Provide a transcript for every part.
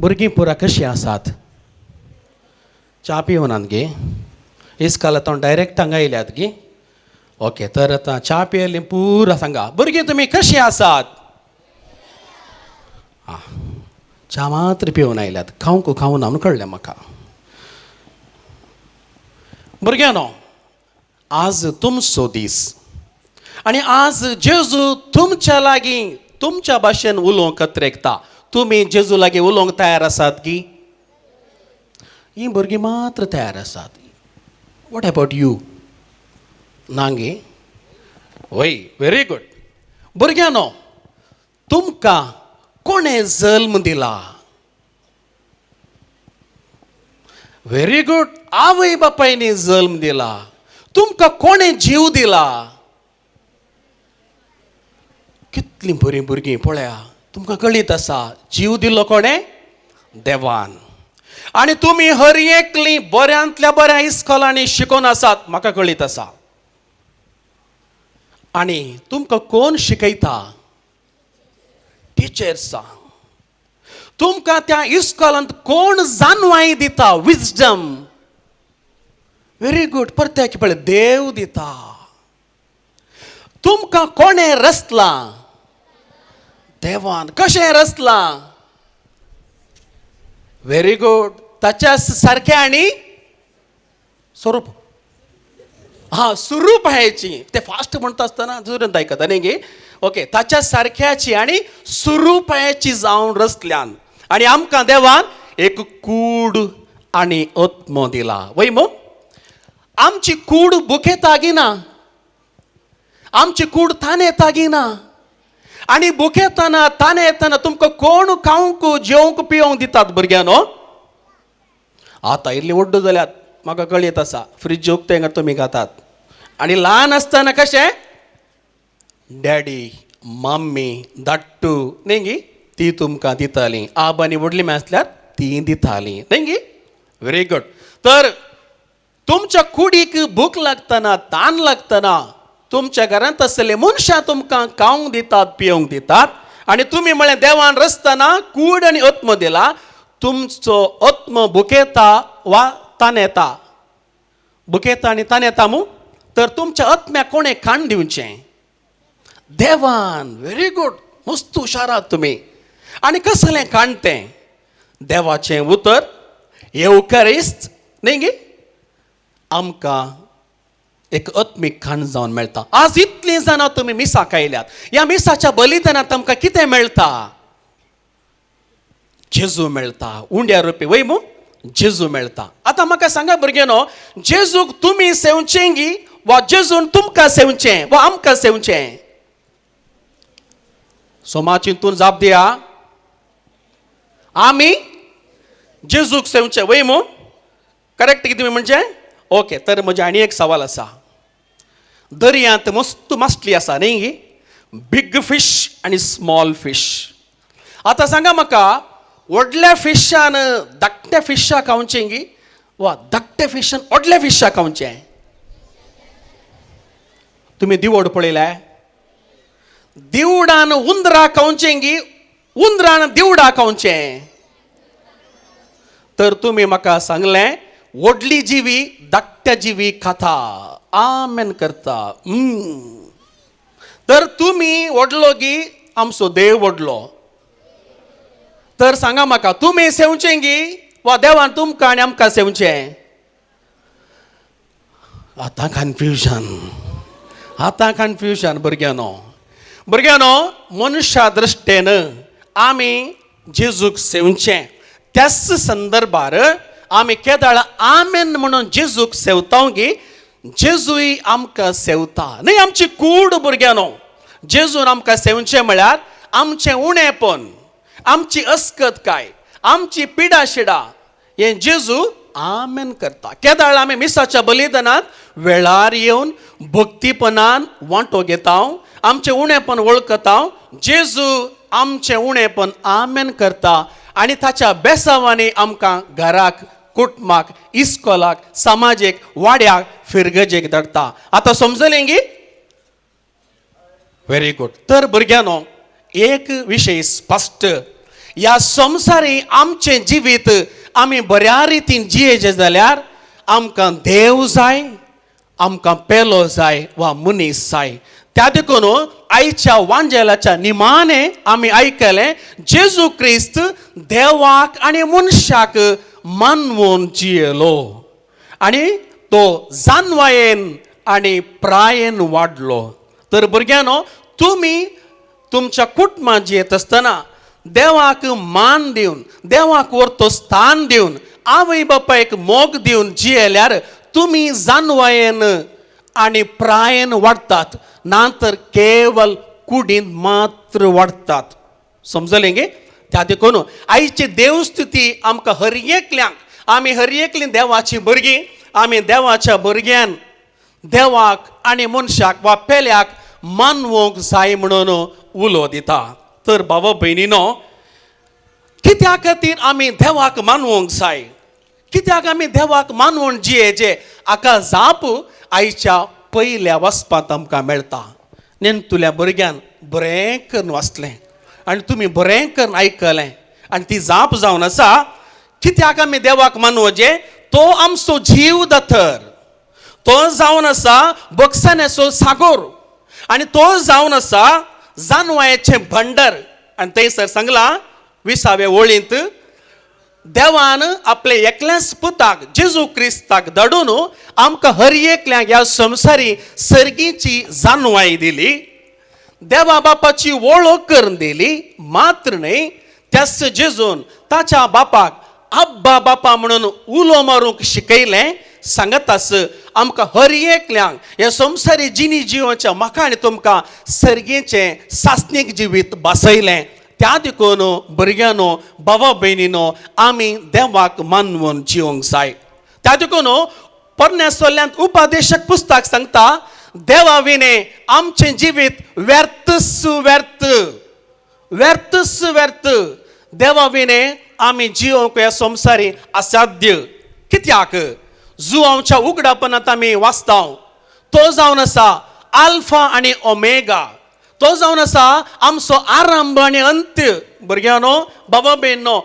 भुरगीं पुरा कशीं आसात? च्या पिवनात गे? इस्काल आतां डायरेक्ट हांगा येयल्यात गे? ओके, तर आतां च्या पियेली पुरा सांगा. भुरगीं तुमी कशीं आसात? आं, च्या मात्र पिवन आयल्यात, खावूं ना म्हूण कळ्ळें म्हाका. भुरग्यानो, आज तुमचो दीस आनी आज जेजू तुमच्या लागीं तुमच्या भाशेन उलोवंक कत्रेकता. तुमी जेजू लागीं उलोवंक तयार आसात की? हीं भुरगीं मात्र तयार आसात. What about you? नांगे? वय, व्हेरी गुड. भुरग्यानो, तुमकां कोणें जल्म दिला? Very good. आवय बापायनी जल्म दिला. तुमकां कोणें जीव दिला? कितलीं बरीं भुरगीं पळया. तुमकां कळीत आसा जीव दिलो कोणें? देवान. आनी तुमी हर एकलीं बऱ्यांतल्या बऱ्या इस्कॉलांनी शिकून आसात, म्हाका कळीत आसा. आनी तुमकां कोण शिकयता? टिचर्सां. तुमकां त्या इस्कॉलांत कोण जानवाय दिता? विजडम. Very good. परत्याक पळय, देव दिता. तुमकां कोणें रचलां? देवान. कशें रचलां? Very good. ताच्या सारकें आनी स्वरूप. हां, सुरूपायेची. ते फास्ट म्हणटा आसतना जोरान आयकता न्ही गे? ओके, ताच्या सारक्याची आनी सुरूपायेची जावन रचल्यान. आनी आमकां देवान एक कूड आनी आत्मो दिला. वय मो, आमची कूड बुकेता गिना, आमची कूड तानेता गिना. आनी बुकेतना तानेतना तुमकां कोण खावंक जेवंक पिवंक दितात भुरग्यानो? आतां इल्ली व्हड्ड जाल्यात, म्हाका कळीत आसा. फ्रीज उक्तें तुमी खातात. आनी ल्हान आसतना कशें? डॅडी, मम्मी, धाट्टू न्ही गी, ती तुमकां दितालीं. आबानी व्हडलीं आसल्यार ती दितालीं न्ही गी? Very good. तर तुमच्या कुडीक भूक लागतना, तान लागतना तुमच्या घरांत आसलेले मनशां तुमकां खावंक दितात, पिवंक दितात. आनी तुमी म्हळें देवान रचतना कूड आनी आत्मो दिला. तुमचो आत्मो बुकेता वा तानेता? बुकेता आनी तानेता मू? तर तुमच्या आत्म्याक कोणें खाण दिवचें? देवान. Very good. मस्त हुशार आहात तुमी. आनी कसलें खाण तें? देवाचें उतर येवकारिस्त न्ही गे? आमकां एक आत्मीक खाण जावन मेळटा. आज इतलीं जाणां तुमी मिसाक आयल्यात. ह्या मिसाच्या बलिदानांत आमकां कितें मेळटा? जेजू मेळटा. उंड्या रुपी वय मू? जेजू मेळटा. आतां म्हाका सांगा भुरग्यानो, जेजूक तुमी सेवचें गी वा जेजून तुमकां सेवचें वा आमकां सेवचें? सोमा चिंतून जाप दिया. आमी जेजूक सेवचें वय मू? करेक्ट कितें तुमी म्हणचें? ओके, तर म्हजे आनी एक सवाल आसा. दर्यांत मस्त मासली आसा न्ही गी? बिग फीश आनी स्मॉल फीश. आतां सांगा म्हाका, व्हडल्या फिशान धाकट्या फिशाक खावचें गी वा धाकट्या फिशान व्हडल्या फिशाक खावचें? तुमी दिवड पळयल्या? दिवडान उंदराक खावचें गी उंदरान दिवडाक खावचें? तर तुमी म्हाका सांगलें व्हडली जिवी धाकट्या जिवी खाता. आमेन करता. तर तुमी व्हडलो गी आमचो देव व्हडलो. तर सांगा म्हाका, तुमी सेवचें गी वा देवान तुमकां आनी आमकां सेवचें? आतां कन्फ्युजन भुरग्यानो. भुरग्यानो, मनशा दृश्टेन आमी जेजूक सेवचें. त्याच संदर्भार आमी केदाळ आमेन म्हणून जेजूक सेवता गी. जेजूय आमकां सेवता न्ही? आमची कूड भुरग्यानो. जेजून आमकां सेवचें म्हळ्यार आमचें उणेपण, आमची अस्कतकाय, आमची पिडा शिडा हें जेजू आमेन करता. केदाळ आमी मिसाच्या बलिदानांत वेळार येवन भक्तीपणान वांटो घेता, आमचें उणेपण वळखता. जेजू आमचें उणेपण आमेन करता आनी ताच्या बेसावांनी आमकां घराक, कुटुंबाक, इस्कॉलाक, समाजीक वाड्याक, फिरगजेक धाडटा. आतां समजलें गी? Very good. तर भुरग्यानो, एक विशय स्पश्ट. ह्या संवसारी आमचें जिवीत आमी बऱ्या रितीन जियेचें जाल्यार आमकां देव जाय, आमकां पेलो जाय वा मनीस जाय. त्या देखून आयच्या वांजेलाच्या निमाणे आमी आयकलें जेजू क्रिस्त देवाक आनी मनशाक मानवून जियेलो आनी तो जानवायेन आनी प्रायेन वाडलो. तर भुरग्यानो, तुमी तुमच्या कुटुंबांत जियेत आसतना देवाक मान दिवन, देवाक व्हरतो स्थान दिवन, आवय बापायक मोग दिवन जियेल्यार तुमी जानवायेन आनी प्रायेन वाडटात, ना तर केवल कुडींत मात्र वाडटात. समजलें गे? त्या देखून आयची देवस्तुती आमकां हर एकल्यांक, आमी हर एकली देवाची भुरगीं, आमी देवाच्या भुरग्यान देवाक आनी मनशाक वा पेल्याक मानवूंक जाय म्हणून उलो दिता. तर भाव भयणीनो, कित्या खातीर आमी देवाक मानवूंक जाय? कित्याक आमी देवाक मानवून जियेचें? हाका जाप आयच्या पयल्या वचपांत आमकां मेळटा. नेणतुल्या भुरग्यान बरें करून वाचलें आनी तुमी बरें करून आयकलें आनी ती जाप जावन आसा. कित्याक आमी देवाक मानवचें? तो आमचो जीव दातर, तो जावन आसा बक्षांचो सागोर आनी तो जावन आसा जानवायेचें भंडार. आनी थंयसर सांगलां 20व्या वळींत, देवान आपले एकल्याच पुताक जेजू क्रिस्ताक धाडून आमकां हर एकल्यांक ह्या संवसारी सर्गीची जानवाय दिली, देवा बापाची वळख करून दिली. मात्र न्ही, त्याच जेजून ताच्या बापाक अब्बा बापा म्हणून उलो मारूंक शिकयलें. सांगत आस आमकां हर एकल्यांक ह्या संवसारी जिणी जिवोवच्या म्हाका आनी तुमकां सर्गेचें सासणीक जिवीत बसयलें. त्या देखून भुरग्यानो, भावा भयणीनो, आमी देवाक मानवून जिवंक जाय. त्या देखून परमेसरल्यांत उपदेशक पुस्तक सांगता, देवा विने आमचें जिवीत व्यर्थच व्यर्थ, व्यर्थच व्यर्थ. देवा विने आमी जिवंक ह्या संवसारी असाध्य. कित्याक? जुवांच्या उगडापणांत आमी वाचता, तो जावन आसा आल्फा आनी ओमेगा, तो जावन आसा आमचो आरंभ आनी अंत्य. भुरग्यानो, बाबा भयणीनो,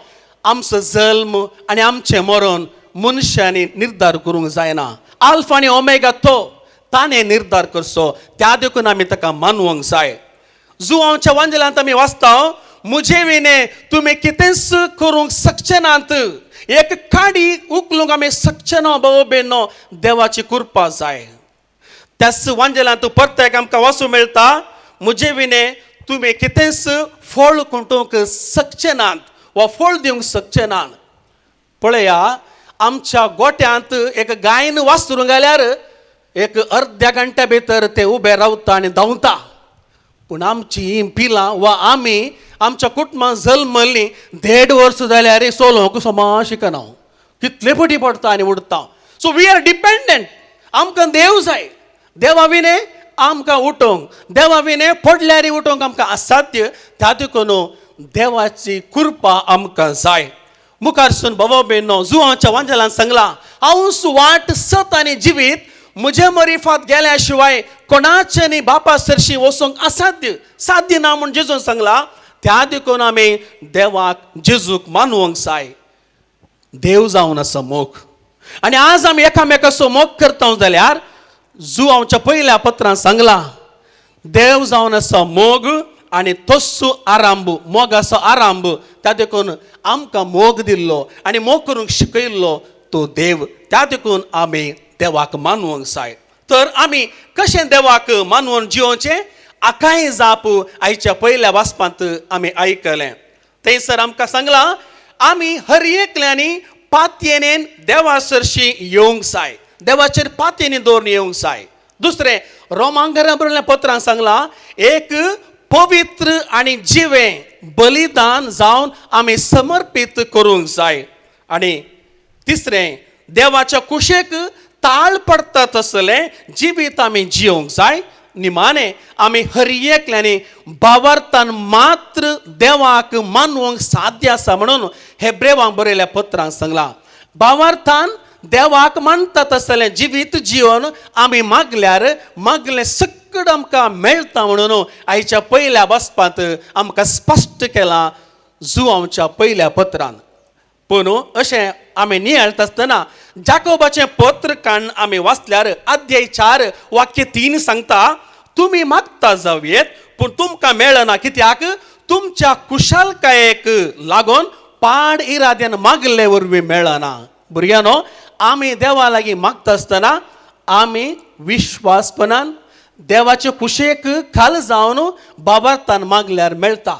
आमचो जल्म आनी आमचें मरण मनशांनी निर्धार करूंक जायना. आल्फा आनी ओमेगा तो ताणें निर्धार करचो. त्या देखून आमी ताका मानवंक जाय. जुवांच्या वांजेलांत आमी वाचता, मुजे विने तुमी कितेंच करूंक शकचे नात, एक काडी उखलूंक आमी शकचे ना. बाबा भयणीनो, देवाची कृपा जाय. त्याच वांजेलांत परतेक आमकां वाचूंक मेळटा, मुजे विने तुमी कितेंच फळ कुंटूंक शकचे नात वा फळ दिवंक शकचे नात. पळया, आमच्या गोट्यांत एक गायन वासरूंक गेल्यार एक अर्ध्या घंट्या भितर ते उबे रावता आनी धांवता. पूण आमची पिलां वा आमी आमच्या कुटुंबांत जल्मल्लीं 1.5 वर्स जाल्यार चलोवंक सुमार शिकना, कितले फाटी पडटा आनी उडटा. So we are dependent. आमकां देव जाय. देवा विने आमकां उठोवंक, देवा विने पडल्यार उठोवंक आमकां असाध्य. त्या देखून देवाची कृपा आमकां जाय. मुखारसून बाबा भयणीनो, जुवांच्या वांजेलांत सांगलां, हांव वाट सत आनी जिवीत, म्हजे मरिफात गेल्या शिवाय कोणाचे न्ही बापा सरशी वचूंक असाध्य, साध्य ना म्हूण जेजून सांगलां. त्या देखून आमी देवाक जेजूक मानवंक जाय. देव जावन आसा मोग. आनी आज आमी एकामेकाचो मोग करता जाल्यार जुवांच्या पयल्या पत्रांत सांगलां, देव जावन आसा मोग आनी तस्सो आरांब, मोगाचो आरांब. त्या देखून आमकां मोग दिल्लो आनी मोग करूंक शिकयल्लो तो देव. त्या देखून आमी देवाक मानवंक जाय. तर आमी कशें देवाक मानवून जिवोवचें? आकाय जाप आयच्या पयल्या वाचपांत आमी आयकलें. थंयसर आमकां सांगलां, आमी हर एकल्यांनी पातयेनेन देवा सरशी येवंक जाय, देवाचेर पातयेनी दवरून येवंक जाय. दुसरें, रोमांकारां बरयल्ल्या पत्रांत सांगलां, एक पवित्र आनी जिवें बलिदान जावन आमी समर्पीत करूंक जाय. आनी तिसरें, देवाच्या कुशेक ताळ पडटा तसलें जिवीत आमी जिवंक जाय. निमाणे आमी हर एकल्यांनी भावार्थान मात्र देवाक मानवंक साध्य आसा म्हणून हेब्रेवांक बरयल्ल्या पत्रांत सांगलां. भावार्थान देवाक मानता तसलें जिवीत जिवन आमी मागल्यार मागलें सकट आमकां मेळटा म्हणून आयच्या पयल्या वचपांत आमकां स्पश्ट केलां जुआंच्या पहिल्या पत्रान. पूण अशें आमी नियळटा आसतना जाकोबाचें पत्र काण आमी वाचल्यार अध्याय 4 वाक्य 3 सांगता, तुमी मागता जावयेत पूण तुमकां मेळना, कित्याक तुमच्या कुशलकायेक लागून पाड इराद्यान मागले वरवीं मेळना. भुरग्यानो, आमी देवा लागीं मागता आसतना आमी विश्वासपणान देवाचे कुशेक खाल जावन बाबार्थान मागल्यार मेळटा.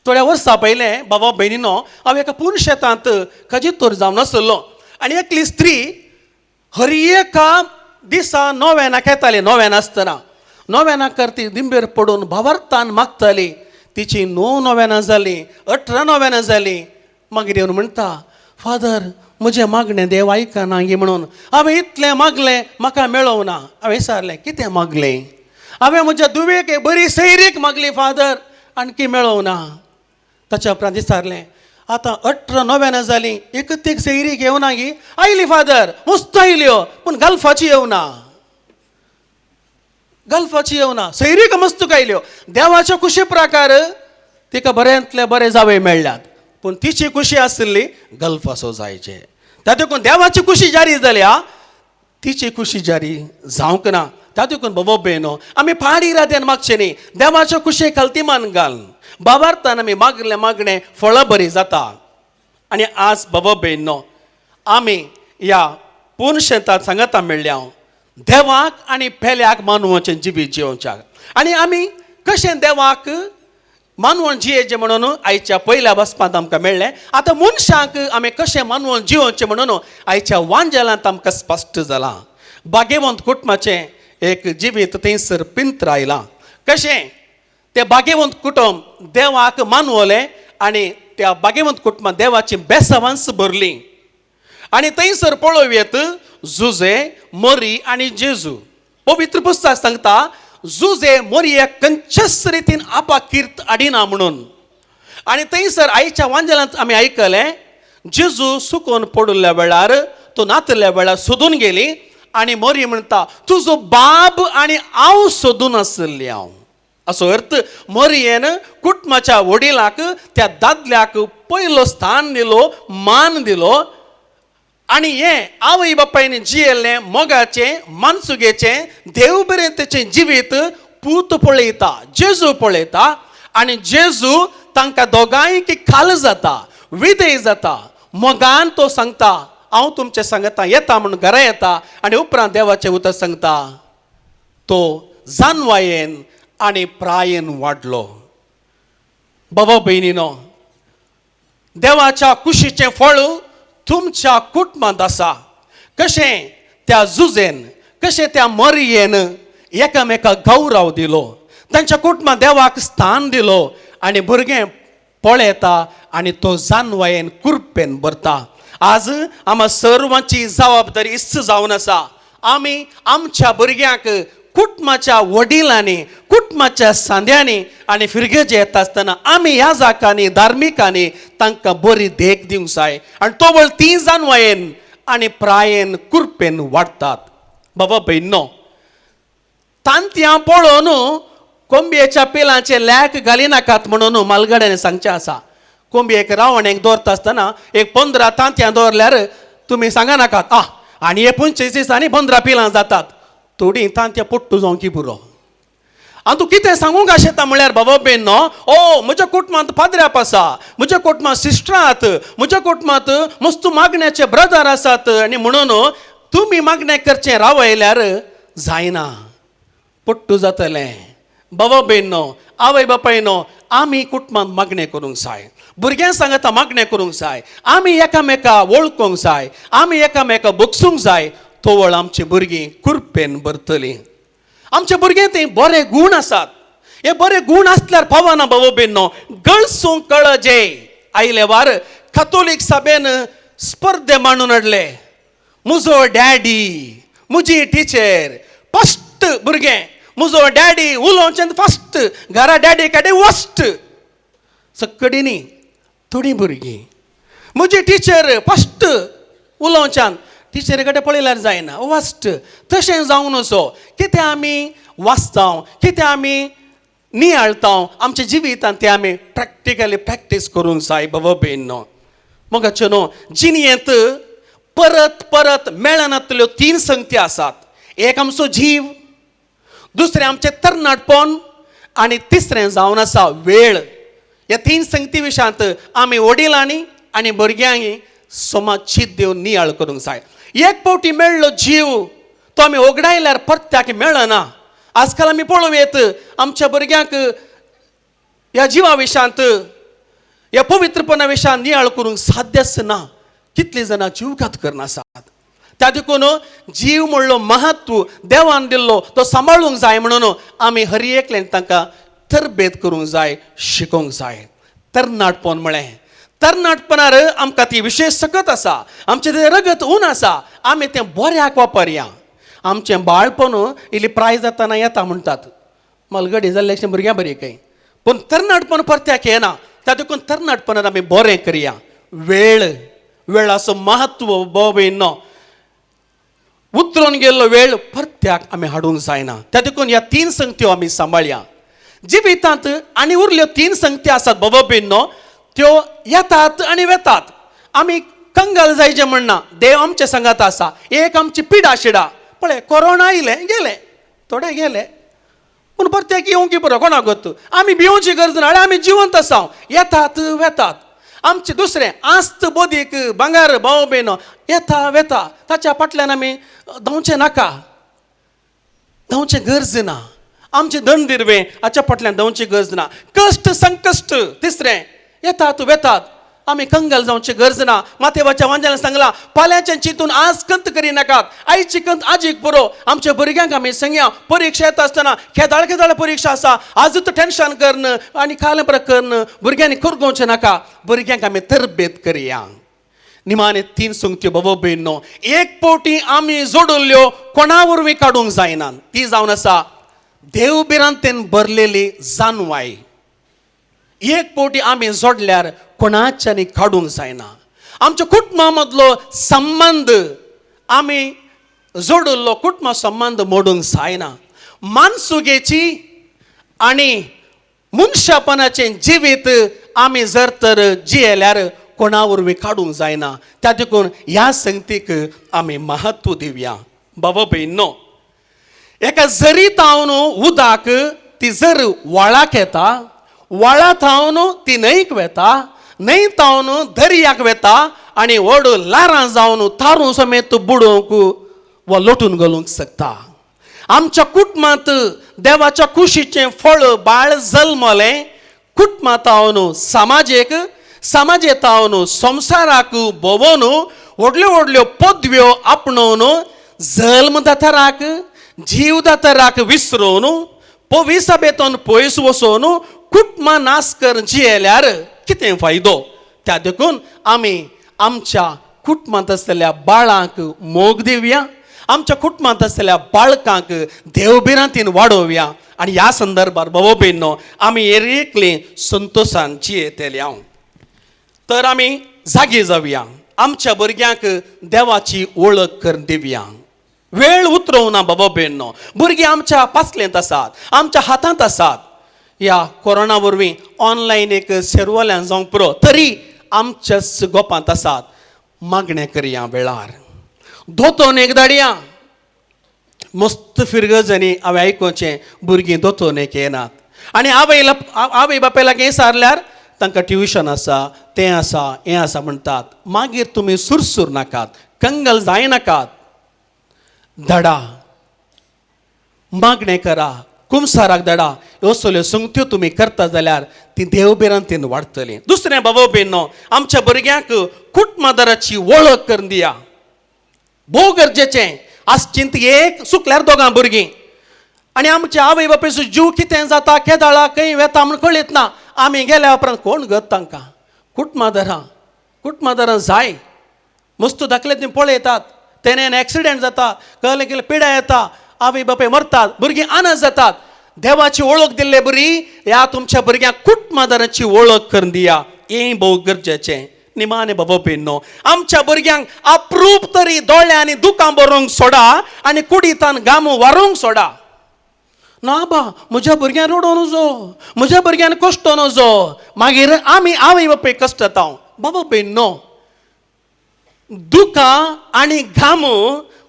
थोड्या वर्सां पयलें बाबा भयणीनो, हांव एका पूर्ण शेतांत खजितोर जावन आसलो आनी एकली स्त्री हर एका दिसा नव्यानाक येताली. नव्यान आसतना नव्यानाक करती दिंबेर पडून बाबार्थान मागताली. तिची 9 नव्यानां जालीं, 18 नव्यानां जालीं. मागीर येवन म्हणटा, फादर म्हजें मागणें देव आयकना गे म्हणून. हांवें इतलें मागलें म्हाका मेळोंक ना. हांवें विचारलें, कितें मागलें? हांवें म्हज्या दुवेक बरी सैरीक मागली फादर, आणकी मेळोंक ना. ताच्या उपरांत विचारलें, आतां 18 नव्यानां जालीं, एकच एक सैरीक येवना गी? आयली फादर, मस्त आयल्यो, पूण गल्फाची येवना. गल्फाची येवना, सैरीक मस्त आयल्यो. देवाच्या खुशी प्रकार तिका बऱ्यांतले बरे जावे मेळ्ळ्यात, पूण तिची खुशी आसली गल्फाचो जायचे. त्या देखून देवाची खुशी जारी जाल्या, तिची खुशी जारी जावंक ना. त्या देखून बाबा बेनो, आमी पाड इराद्यान मागचें न्ही, देवाच्या खुशे खालतीमान घाल. बाबार्थान आमी मागलें मागणें फळां बरी जाता. आनी आज बाबा बेनो, आमी ह्या पूर्ण शेतांत सांगता मेळ्ळ्या देवाक आनी पेल्याक मानवाचें जिवीत जिवोवच्याक. आनी आमी कशें देवाक मानवण जियेचें म्हणून आयच्या पयल्या बसपांत आमकां मेळ्ळें. आतां मनशाक आमी कशें मानवण जिवोवचें म्हणून आयच्या वांजेलांत आमकां स्पश्ट जालां. भाग्यवंत कुटुंबाचें एक जिवीत थंयसर पिंत्र आयलां. कशें तें भाग्यवंत कुटुंब देवाक मानवलें आनी त्या भाग्यवंत कुटुंबांत देवाची बेसांवांस भरलीं. आनी थंयसर पळोवयेत जुजे, मरी आनी जेजू. पवित्र पुस्तक सांगता, जुजे मरियेक खंयच्याच रितीन आपा किर्त हाडिना म्हणून. आनी थंयसर आयच्या वांजेलांत आमी आयकलें, जेजू सुकोवन पडुल्ल्या वेळार, तो नातल्या वेळार सोदून गेली. आनी मरी म्हणटा, तुजो बाब आनी हांव सोदून आसली हांव. असो अर्थ, मरियेन कुटुंबाच्या वडिलांक, त्या दादल्याक पयलो स्थान दिलो, मान दिलो. आनी हें आवय बापायन जियेल्लें मोगाचें मानसुगेचें देवबरेंतेचें जिवीत पूत पळयता, जेजू पळयता. आनी जेजू तांकां दोगांयक खाल जाता, विधेय जाता. मोगान तो सांगता, हांव तुमच्या सांगता येता म्हणून घरा येता. आनी उपरांत देवाचें उतर सांगता, तो जानवायेन आनी प्रायेन वाडलो. बाबा भयणीनो, देवाच्या कुशीचें फळ तुमच्या कुटुंबांत आसा. कशें त्या जुजेन, कशें त्या मरियेन एकामेकाक गौरव दिलो, तांच्या कुटुंबांत देवाक स्थान दिलो. आनी भुरगें पळयता आनी तो जानवायेन कुरपेन भरता. आज आम्हा सर्वांची जबाबदारी इस्त जावन आसा. आमी आमच्या भुरग्यांक कुटुंबाच्या वडिलांनी, कुटुंबाच्या सांद्यांनी आनी फिरगेचे येता आसतना आमी ह्या जाकांनी धार्मिकांनी तांकां बरी देख दिवंक जाय. आनी तो वळ 3 जानवायेन आनी प्रायेन कुरपेन वाडटात. बाबा भयणो, तांत्यां पळोवन कोंबयेच्या पिलांचे लॅक घालिनाकात म्हणून मालगड्यान सांगचें आसा. कोंबयेक रावणेक दवरता आसतना एक 15 तांत्यां दवरल्यार तुमी सांगनाकात, आनी हे 25 दिसांनी 15 पिलां जातात. थोडीं तांत्यां पोट्टू जावं की पुरो. आनी तूं कितें सांगूंक आशेता म्हळ्यार बाबा बेनो, म्हज्या कुटुंबांत पाद्र्याप आसा, म्हज्या कुटुंबांत सिस्टरां आसात, म्हज्या कुटुंबांत मस्त मागण्याचे ब्रदर आसात. आनी म्हणून तुमी मागणें करचें रावयल्यार जायना, पोट्टू जातलें. बाबा बेनो, आवय बापायनो, आमी कुटुंबांत मागणें करूंक जाय. भुरग्यांक सांगता मागणें करूंक जाय. आमी एकामेका वळखूंक जाय, आमी एकामेका बगसूंक जाय. तो वळ आमची भुरगीं कुरपेन भरतलीं. आमचे भुरगे ते बरे गूण आसात. हे बरे गूण आसल्यार फावना बाबा बेनो. गळसूंक कळजे आयले वार कॅथोलीक सभेन स्पर्धे मांडून हाडले. म्हजो डॅडी, म्हजी टिचर, फस्ट भुरगें, म्हजो डॅडी उलोवचें फस्ट, घरा डॅडी कडेन वस्ट. सकडी न्ही, थोडीं भुरगीं. म्हजी टिचर फस्ट उलोवच्यान, टिचरे कडेन पळयल्यार जायना, वस्ट. तशें जावं नसो. कितें आमी वाचता, कितें आमी नियाळता आमच्या जिवितांत ते आमी प्रॅक्टिकली प्रॅक्टीस करूंक जाय बाबा बेन्नो. मगाच्यो न्हू जिणयेंत परत परत मेळनातल्यो 3 संगती आसात. एक आमचो जीव, दुसरें आमचें तरणाटपण आनी तिसरें जावन आसा वेळ. ह्या 3 संगती विशांत आमी वडिलांनी आनी भुरग्यांनी समाजीत दिवन नियाळ करूंक जाय. एक फावटी मेळ्ळो जीव तो आमी ओगडायल्यार परत्याक मेळना. आजकाल आमी पळोवं येत आमच्या भुरग्यांक ह्या जिवा विशांत ह्या पवित्रपणा विशांत नियाळ करूंक साध्यच ना. कितलीं जाणां जीवघात करनासात. त्या देखून जीव म्हणलो महत्व देवान दिल्लो तो सांबाळूंक जाय म्हणून आमी हर एकल्यान तांकां तरबेत करूंक जाय, शिकोवंक जाय. तरणाटपण म्हळें तरणाटपणार आमकां ती विशेश सकत आसा. आमचें तें रगत उन आसा. आमी तें बऱ्याक वापरया. आमचें बाळपण इल्ली प्राय जाताना येता म्हणटात. मलगडी जाल्लेशें भुरग्यां बरी काय, पूण तरणाटपण परत्याक येना. त्या देखून तरणाटपणान आमी बरें करया. वेळाचो महत्व बाबेनो उतरून गेल्लो वेळ परत्याक आमी हाडूंक जायना. त्या देखून ह्या 3 संगत्यो आमी सांबाळया. जिवितांत आनी उरल्यो 3 संगती आसात बाबा बेन्नो, त्यो येतात आनी वेतात. आमी कंगाल जायचे म्हणना. देव आमच्या संगात आसा. एक आमची पिडा शिडा पळय, कोरोना आयलें गेलें, थोडे गेले पूण परत्याक येवंक बरो कोणाक गोत. आमी भिवची गरज ना, आमी जिवंत आसा. येतात वेतात. आमचें दुसरें आस्त बोदीक भांगार भाव बेनो येता वेता. ताच्या फाटल्यान आमी धांवचें नाका, धांवचें गरज ना. आमचे धन दिरवें हाच्या फाटल्यान धांवची गरज ना. कश्ट संकश्ट तिसरें येतात वेतात. आमी कंगाल जावची गरज ना. माथेवाच्या वांज्यान सांगलां फाल्यांचें चिंतून आज कंत करी नाकात, आयची कंत आजीक बरो. आमच्या भुरग्यांक आमी सांगया परिक्षा येता आसतना खेदाळ परिक्षा आसा, आजूच टेन्शन करन आनी काल बरें करन भुरग्यांनी कुरगोवचें नाका. भुरग्यांक आमी तरबेत करया. निमाणे 3 संगत्यो बाबा बेन्नो एक फावटी आमी जोडल्यो कोणा वरवीं काडूंक जायना. ती जावन आसा देवबिरांतेन भरलेली जानवाय. एक फावटी आमी जोडल्यार कोणाच्यानी काडूंक जायना. आमच्या कुटुंबा मदलो संबंध आमी जोडल्लो कुटुंब संबंध मोडूंक जायना. मानसुगेची आनी मनशापणाचें जिवीत आमी जर तर जियेल्यार कोणा वरवीं काडूंक जायना. त्या देखून ह्या संगतीक आमी महत्व दिवया. बाबा बेन्नो, एका झरीत हांवन उदक ती जर व्हाळाक येता, व्हाळांत हांवन ती न्हंयक वेता, न्हंयत हांवन दर्याक वेता आनी व्हड लारां जावन थारूं समेत बुडोवंक वा लोटून घालूंक शकता. आमच्या कुटुंबांत देवाच्या कुशीचें फळ बाळ जल्मलें. कुटुंबांत हांवन समाजेंत हांवन संवसाराक भोंवून व्हडल्यो व्हडल्यो पदव्यो आपणावन जल्मदाताराक जीवदाताराक विसरून पविसभेतून पयस वचून कुटुंबा नास कर जियेल्यार कितें फायदो. त्या देखून आमी आमच्या कुटुंबांत आसलेल्या बाळांक मोग दिवया. आमच्या कुटुंबांत आसलेल्या बाळकांक देवबिरांतीन वाडोवया. आनी ह्या संदर्भात बाबा बेन्नो आमी एकली संतोशान जियेतले हांव तर आमी जागी जावया. आमच्या भुरग्यांक देवाची वळख करून दिवया. वेळ उतरोवं ना बाबा बेन्नो. भुरगीं आमच्या पासलेंत आसात, आमच्या हातांत आसात. ह्या कोरोना वरवीं ऑनलायन एक शेरवल्यान जावंक पुरो तरी आमच्याच गोपांत आसात. मागणें करया वेळार. दोतोन एक धाडया. मस्त फिरगजांनी हांवें आयकुचें भुरगीं दोतोन एक येनात. आनी आवय बापाय लागीं सारल्यार तांकां ट्युशन आसा, तें आसा, हें आसा म्हणटात. मागीर तुमी सुरसूर नाकात, कंगाल जायनाकात. धाडा, मागणें करा, कुमसाराक धाडा. ह्यो सगल्यो संगत्यो तुमी करता जाल्यार ती देवबिरांतीन वाडटली. दुसरें बाबा बेन्नो, आमच्या भुरग्यांक कुटुंबादाराची वळख करून दिया. भोव गरजेचें. आज चिंत एक सुकल्यार दोगां भुरगीं आनी आमच्या आवय बापायचो जीव कितें जाता केदाळा खंय वेता म्हूण कळीत ना. आमी गेल्या उपरांत कोण गत तांकां? कुटुंबादारां जाय. मस्त दाखले तुमी पळयतात. तेणेन एक्सिडेंट जाता, कहले गेले पिड्या येता, आवय बापाय मरतात, भुरगीं अनाथ जातात. देवाची वळख दिल्ले बरी. ह्या तुमच्या भुरग्यांक कुटुंबादाराची वळख करून दिया. हें भोव गरजेचें. निमाणे बाबा बेन्नो, आमच्या भुरग्यांक अप्रूप तरी दोळ्यांनी दुकां बरोवंक सोडा आनी कुडीतान गामो वारोवंक सोडा. ना बा म्हज्या भुरग्यान रडो नजो, म्हज्या भुरग्यान कश्ट नजो, मागीर आमी आवय बापूय कश्ट येता. बाबा बे नो. दुकां आनी घाम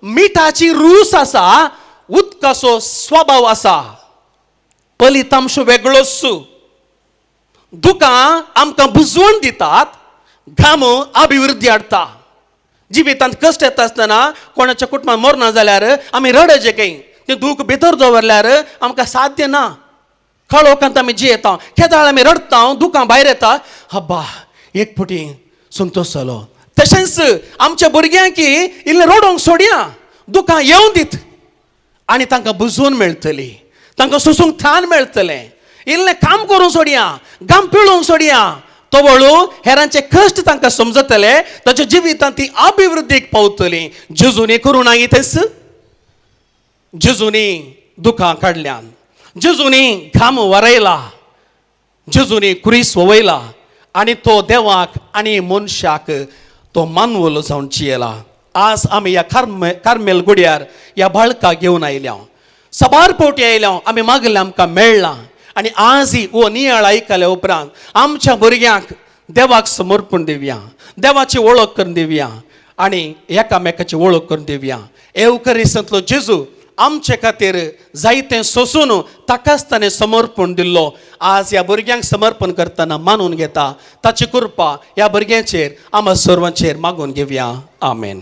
मिठाची रूस आसा, उदकाचो स्वभाव आसा, फलितांश वेगळोच. दुकां आमकां बुजवण दितात, घाम अभिवृद्धी हाडटा. जिवितांत कश्ट येता आसतना कोणाच्या कुटुंबात मरना जाल्यार आमी रडचे काही, तें दूख भितर दवरल्यार आमकां साध्य ना. खळोकांत आमी जियेता, केदाळ आमी रडटा, दुकां भायर येता, हब्बा एक फावटी संतोश जालो. तशेंच आमच्या भुरग्यांक इल्लें रडोंक सोडया, दुकां येवं दीत आनी तांकां बुजवण मेळटली, तांकां सोसूंक थान मेळटलें. इल्लें काम करूंक सोडया, घाम पिळोवंक सोडया, तो वळू हेरांचे कश्ट तांकां समजतले, ताच्या जिवितांत ती अभिवृद्धीक पावतली. जेजूनी करूं ना तेच. जेजूनी दुखां काडल्यान, जेजूनी घाम वरयला, जेजूनी क्रूस वयला आनी तो देवाक आनी मनशाक तो मानवलो जावन जियेला. आज आमी ह्या कार्मेल गुड्यार ह्या बाळका घेवन आयल्या, सबार पोटी आयल्या, आमी मागलें आमकां मेळ्ळां. आनी आज ही हो नियाळ आयकल्या उपरांत आमच्या भुरग्यांक देवाक समर्पण दिवया, देवाची वळख करून दिवया आनी एकामेकाची वळख करून दिवया. एवकरिस्तांतलो जेजू आमचे खातीर जायतें सोसून ताकाच ताणें समर्पण दिल्लो. आज ह्या भुरग्यांक समर्पण करतना मानून घेता. ताची कृपा ह्या भुरग्यांचेर आम्हा सर्वांचेर मागून घेवया. आमेन.